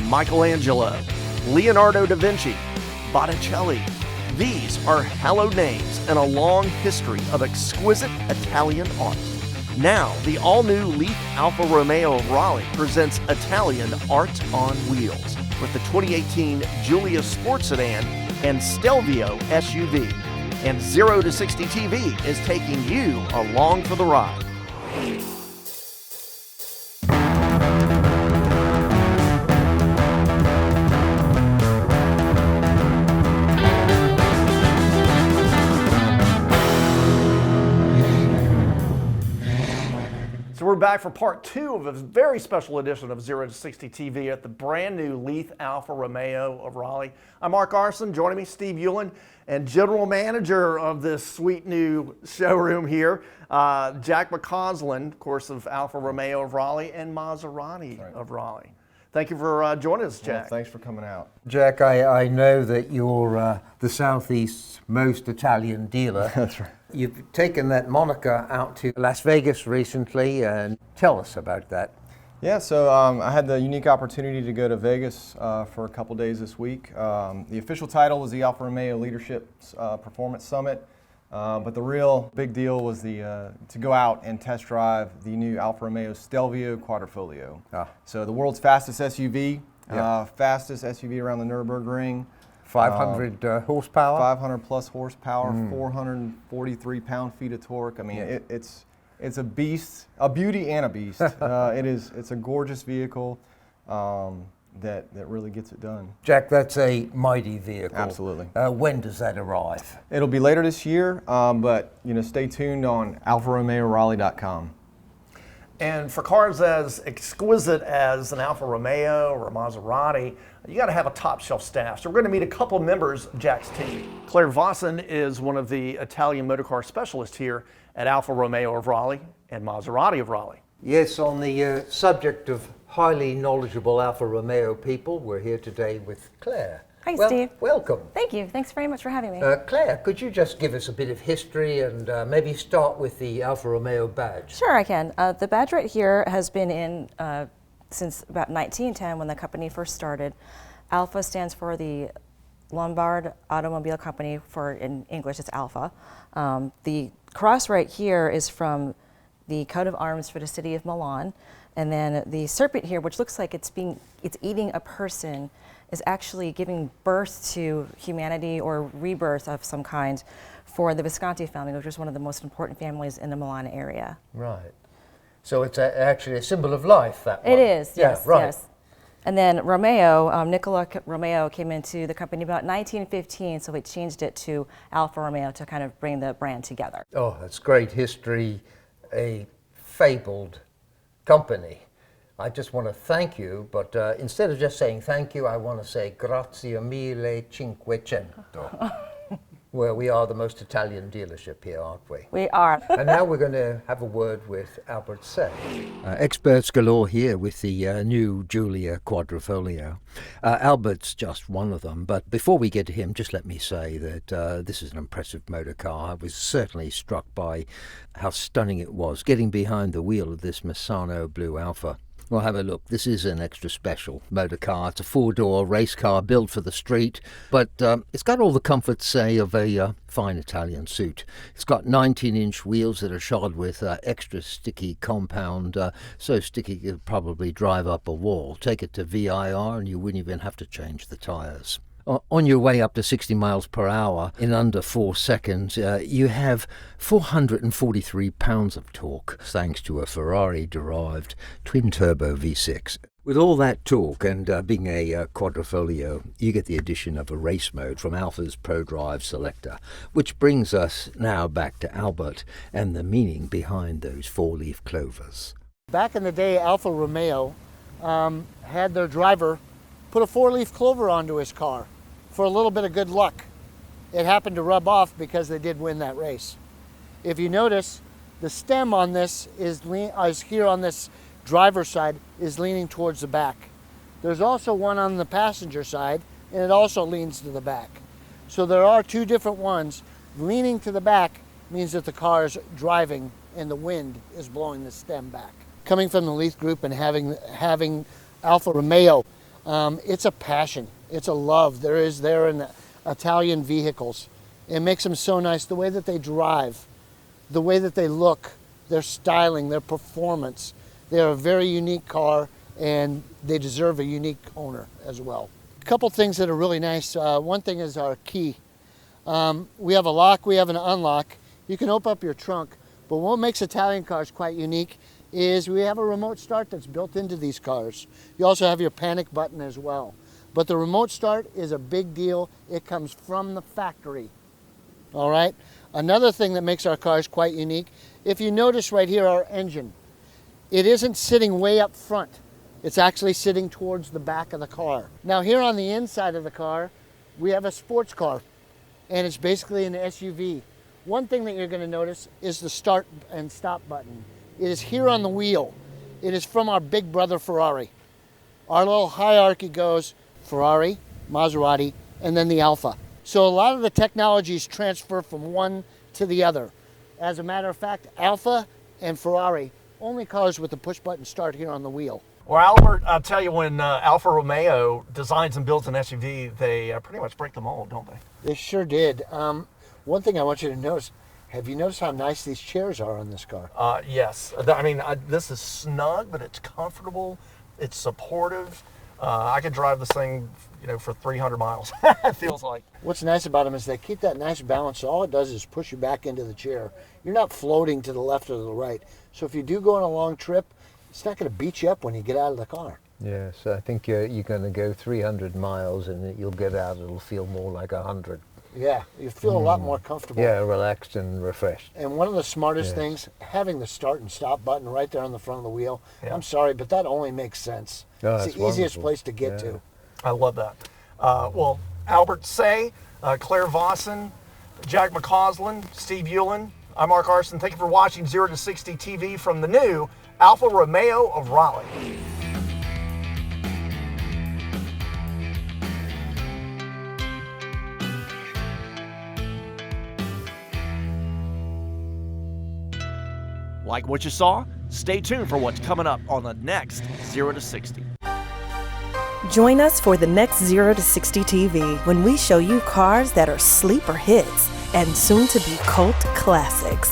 Michelangelo, Leonardo da Vinci, Botticelli. These are hallowed names in a long history of exquisite Italian art. Now, the all-new Leith Alfa Romeo of Raleigh presents Italian art on wheels with the 2018 Giulia Sports Sedan and Stelvio SUV. And 0 to 60 TV is taking you along for the ride. So we're back for part 2 of a very special edition of 0 to 60 TV at the brand new Leith Alfa Romeo of Raleigh. I'm Mark Arson, joining me Steve Hewlin, and general manager of this sweet new showroom here, Jack McCausland, of course, of Alfa Romeo of Raleigh and Maserati of Raleigh. Thank you for joining us, Jack. Well, thanks for coming out. Jack, I know that you're the Southeast's most Italian dealer. That's right. You've taken that moniker out to Las Vegas recently, and tell us about that. Yeah, so I had the unique opportunity to go to Vegas for a couple days this week. The official title was the Alfa Romeo Leadership Performance Summit, but the real big deal was to go out and test drive the new Alfa Romeo Stelvio Quadrifoglio. So the world's fastest SUV, fastest SUV around the Nürburgring. 500 horsepower? 500 plus horsepower, 443 pound-feet of torque. I mean, it's a beast, a beauty and a beast. It's a gorgeous vehicle that really gets it done. Jack, that's a mighty vehicle. Absolutely. When does that arrive? It'll be later this year, but stay tuned on AlfaRomeoRaleigh.com. And for cars as exquisite as an Alfa Romeo or a Maserati, you got to have a top shelf staff. So we're going to meet a couple members of Jack's team. Claire Vossen is one of the Italian motorcar specialists here at Alfa Romeo of Raleigh and Maserati of Raleigh. Yes, on the subject of highly knowledgeable Alfa Romeo people, we're here today with Claire. Hi, Steve. Welcome. Thank you. Thanks very much for having me. Claire, could you just give us a bit of history and maybe start with the Alfa Romeo badge? Sure, I can. The badge right here has been in since about 1910 when the company first started. Alfa stands for the Lombard Automobile Company, in English it's Alfa. The cross right here is from the coat of arms for the city of Milan. And then the serpent here, which looks like it's eating a person, is actually giving birth to humanity or rebirth of some kind for the Visconti family, which is one of the most important families in the Milan area. Right. So it's actually a symbol of life, that one. It is, yes. Yeah, right. Yes. And then Romeo, Nicola Romeo came into the company about 1915, so we changed it to Alfa Romeo to kind of bring the brand together. Oh, that's great history, a fabled company. I just want to thank you, but instead of just saying thank you, I want to say grazie mille cinquecento. Where we are the most Italian dealership here, aren't we? We are. And now we're going to have a word with Albert Say. Experts galore here with the new Giulia Quadrifoglio. Albert's just one of them, but before we get to him, just let me say that this is an impressive motor car. I was certainly struck by how stunning it was, getting behind the wheel of this Misano Blue Alfa. Well, have a look. This is an extra special motor car. It's a 4-door race car built for the street, but it's got all the comforts, say, of a fine Italian suit. It's got 19-inch wheels that are shod with extra sticky compound, so sticky you could probably drive up a wall. Take it to VIR and you wouldn't even have to change the tyres. On your way up to 60 miles per hour in under 4 seconds, you have 443 pounds of torque, thanks to a Ferrari-derived twin-turbo V6. With all that torque and being a Quadrifoglio, you get the addition of a race mode from Alfa's ProDrive selector, which brings us now back to Albert and the meaning behind those 4-leaf clovers. Back in the day, Alfa Romeo had their driver put a 4-leaf clover onto his car for a little bit of good luck. It happened to rub off because they did win that race. If you notice, the stem on this is here on this driver's side is leaning towards the back. There's also one on the passenger side, and it also leans to the back. So there are 2 different ones. Leaning to the back means that the car is driving and the wind is blowing the stem back. Coming from the Leith Group and having Alfa Romeo It's a passion. It's a love. There in the Italian vehicles. It makes them so nice. The way that they drive, the way that they look, their styling, their performance. They're a very unique car, and they deserve a unique owner as well. A couple things that are really nice. One thing is our key. We have a lock, we have an unlock. You can open up your trunk, but what makes Italian cars quite unique is we have a remote start that's built into these cars. You also have your panic button as well. But the remote start is a big deal. It comes from the factory. All right? Another thing that makes our cars quite unique, if you notice right here, our engine, it isn't sitting way up front. It's actually sitting towards the back of the car. Now here on the inside of the car, we have a sports car, and it's basically an SUV. One thing that you're going to notice is the start and stop button. It is here on the wheel. It is from our big brother Ferrari. Our little hierarchy goes Ferrari, Maserati, and then the Alfa. So a lot of the technologies transfer from one to the other. As a matter of fact, Alfa and Ferrari, only cars with the push button start here on the wheel. Well, Albert, I'll tell you, when Alfa Romeo designs and builds an SUV, they pretty much break the mold, don't they? They sure did. One thing I want you to notice, have you noticed how nice these chairs are on this car? Yes. I mean, this is snug, but it's comfortable. It's supportive. I could drive this thing, for 300 miles, it feels like. What's nice about them is they keep that nice balance. So all it does is push you back into the chair. You're not floating to the left or the right. So if you do go on a long trip, it's not going to beat you up when you get out of the car. Yes, I think you're going to go 300 miles and you'll get out, it'll feel more like 100. Yeah, you feel a lot more comfortable. Yeah, relaxed and refreshed. And one of the smartest things, having the start and stop button right there on the front of the wheel. Yeah. I'm sorry, but that only makes sense. Oh, it's that's the easiest wonderful. place to get to. I love that. Well, Albert Say, Claire Vossen, Jack McCausland, Steve Hewlin, I'm Mark Arson. Thank you for watching 0 to 60 TV from the new Alfa Romeo of Raleigh. Like what you saw? Stay tuned for what's coming up on the next 0 to 60. Join us for the next 0 to 60 TV when we show you cars that are sleeper hits and soon to be cult classics.